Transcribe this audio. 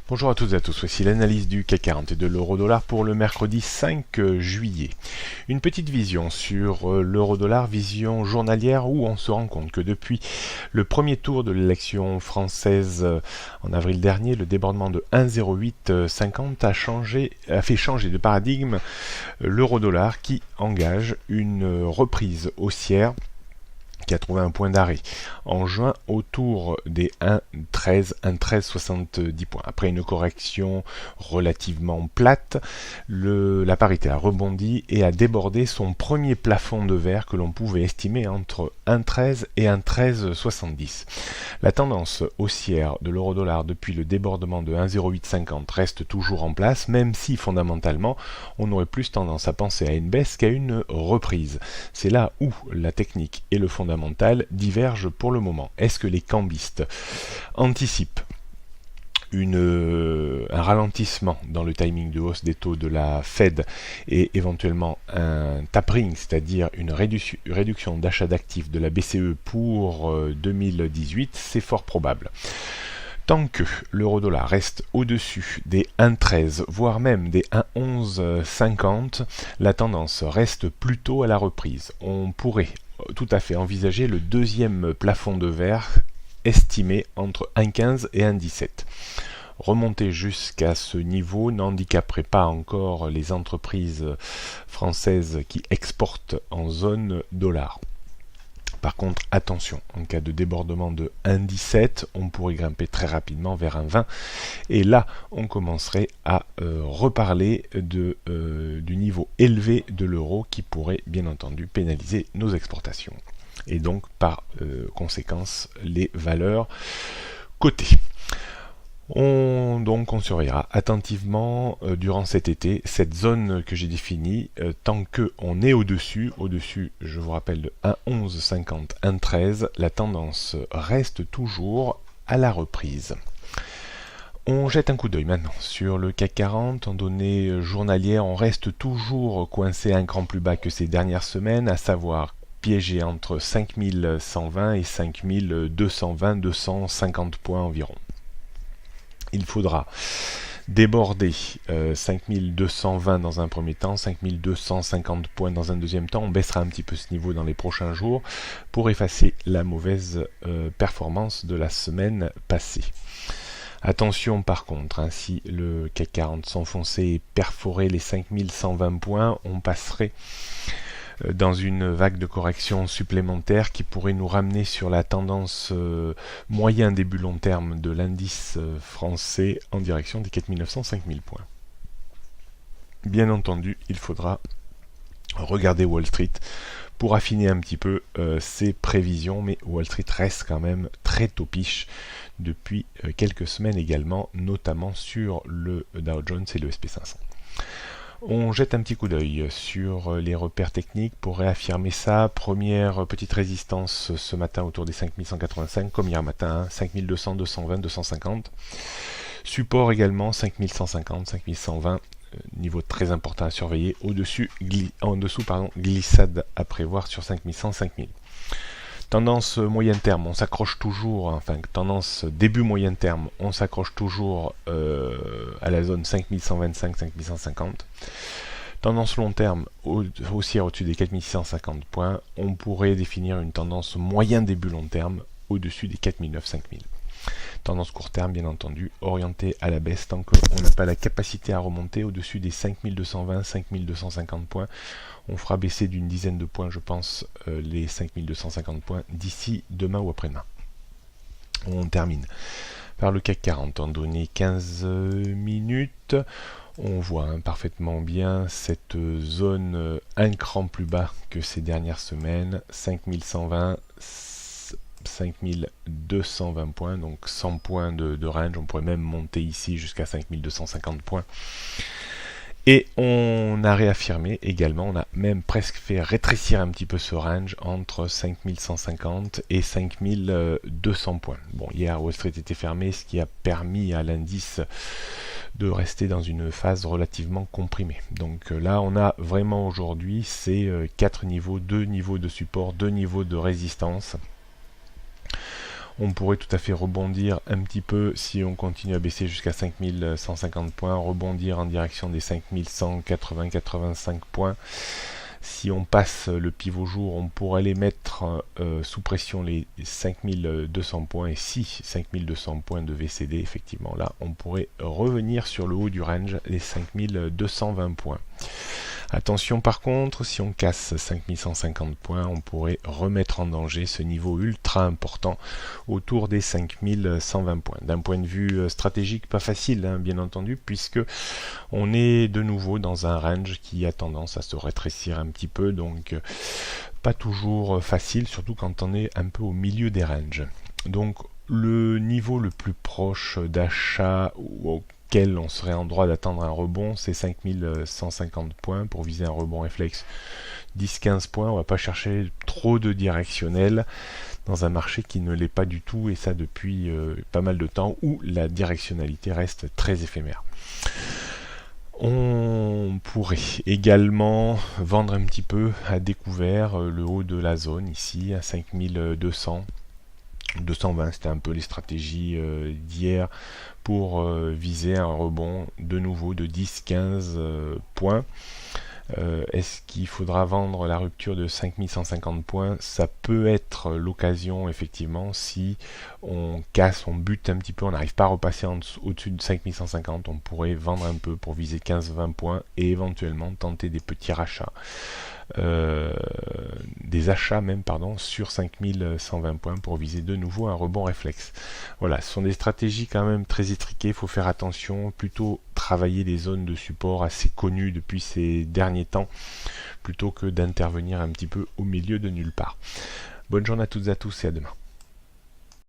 Bonjour à toutes et à tous, voici l'analyse du CAC 40 et de l'euro-dollar pour le mercredi 5 juillet. Une petite vision sur l'euro-dollar, vision journalière où on se rend compte que depuis le premier tour de l'élection française en avril dernier, le débordement de 1,0850 a fait changer de paradigme l'euro-dollar qui engage une reprise haussière qui a trouvé un point d'arrêt en juin autour des 1,1370 points. Après une correction relativement plate, la parité a rebondi et a débordé son premier plafond de verre que l'on pouvait estimer entre 1,13 et 1,1370. La tendance haussière de l'euro-dollar depuis le débordement de 1,0850 reste toujours en place, même si fondamentalement on aurait plus tendance à penser à une baisse qu'à une reprise. C'est là où la technique et le fondamental divergent pour le moment. Est-ce que les cambistes anticipent un ralentissement dans le timing de hausse des taux de la Fed et éventuellement un tapering, c'est-à-dire une réduction d'achat d'actifs de la BCE pour 2018, c'est fort probable. Tant que l'euro-dollar reste au-dessus des 1,13, voire même des 1,1150, la tendance reste plutôt à la reprise. On pourrait tout à fait envisager le deuxième plafond de verre estimé entre 1,15 et 1,17. Remonter jusqu'à ce niveau n'handicaperait pas encore les entreprises françaises qui exportent en zone dollar. Par contre, attention, en cas de débordement de 1,17, on pourrait grimper très rapidement vers 1,20 et là, on commencerait à reparler du niveau élevé de l'euro qui pourrait bien entendu pénaliser nos exportations et donc par conséquence les valeurs cotées. On surveillera attentivement durant cet été cette zone que j'ai définie tant qu'on est au-dessus, je vous rappelle de 1,1150, 1,13, la tendance reste toujours à la reprise. On jette un coup d'œil maintenant sur le CAC 40, en données journalières, on reste toujours coincé un cran plus bas que ces dernières semaines, à savoir piégé entre 5120 et 5220, 250 points environ. Il faudra déborder 5220 dans un premier temps, 5250 points dans un deuxième temps. On baissera un petit peu ce niveau dans les prochains jours pour effacer la mauvaise performance de la semaine passée. Attention par contre, si le CAC 40 s'enfonçait et perforait les 5120 points, on passerait dans une vague de correction supplémentaire qui pourrait nous ramener sur la tendance moyen début long terme de l'indice français en direction des 4900-5000 points. Bien entendu, il faudra regarder Wall Street pour affiner un petit peu ses prévisions, mais Wall Street reste quand même très topiche depuis quelques semaines également, notamment sur le Dow Jones et le SP 500. On jette un petit coup d'œil sur les repères techniques pour réaffirmer ça. Première petite résistance ce matin autour des 5185, comme hier matin, 5200, 220, 250. Support également 5150, 5120, niveau très important à surveiller. En dessous, glissade à prévoir sur 5100, 5000. Tendance moyen terme, on s'accroche toujours, tendance début moyen terme, on s'accroche toujours à la zone 5125-5150. Tendance long terme, haussière au-dessus des 4650 points, on pourrait définir une tendance moyen début long terme au-dessus des 4009-5000. Tendance court terme, bien entendu, orientée à la baisse tant qu'on n'a pas la capacité à remonter au-dessus des 5220-5250 points. On fera baisser d'une dizaine de points, je pense, les 5250 points d'ici demain ou après-demain. On termine par le CAC 40 en données 15 minutes. On voit parfaitement bien cette zone un cran plus bas que ces dernières semaines, 5120, 5220 points, donc 100 points de range. On pourrait même monter ici jusqu'à 5250 points. Et on a réaffirmé également, on a même presque fait rétrécir un petit peu ce range entre 5150 et 5200 points. Bon, hier Wall Street était fermé, ce qui a permis à l'indice de rester dans une phase relativement comprimée. Donc là, on a vraiment aujourd'hui ces 4 niveaux, 2 niveaux de support, 2 niveaux de résistance. On pourrait tout à fait rebondir un petit peu si on continue à baisser jusqu'à 5150 points, rebondir en direction des 5180-85 points. Si on passe le pivot jour, on pourrait les mettre sous pression les 5200 points, et si 5200 points devaient céder, effectivement là on pourrait revenir sur le haut du range, les 5220 points. Attention par contre, si on casse 5150 points, on pourrait remettre en danger ce niveau ultra important autour des 5120 points. D'un point de vue stratégique, pas facile, hein, bien entendu, puisque on est de nouveau dans un range qui a tendance à se rétrécir un petit peu, donc pas toujours facile, surtout quand on est un peu au milieu des ranges. Donc le niveau le plus proche d'achat auquel on serait en droit d'attendre un rebond, c'est 5150 points pour viser un rebond réflexe 10-15 points. On va pas chercher trop de directionnel dans un marché qui ne l'est pas du tout, et ça depuis pas mal de temps, où la directionnalité reste très éphémère. On pourrait également vendre un petit peu à découvert le haut de la zone ici à 5200. 220, c'était un peu les stratégies d'hier pour viser un rebond de nouveau de 10-15 points. Est-ce qu'il faudra vendre la rupture de 5150 points? Ça peut être l'occasion, effectivement, si on casse, on bute un petit peu, on n'arrive pas à repasser au-dessus de 5150, on pourrait vendre un peu pour viser 15-20 points et éventuellement tenter des petits rachats. Des achats même sur 5120 points pour viser de nouveau un rebond réflexe. Voilà, ce sont des stratégies quand même très étriquées, il faut faire attention, plutôt travailler des zones de support assez connues depuis ces derniers temps, plutôt que d'intervenir un petit peu au milieu de nulle part. Bonne journée à toutes et à tous et à demain.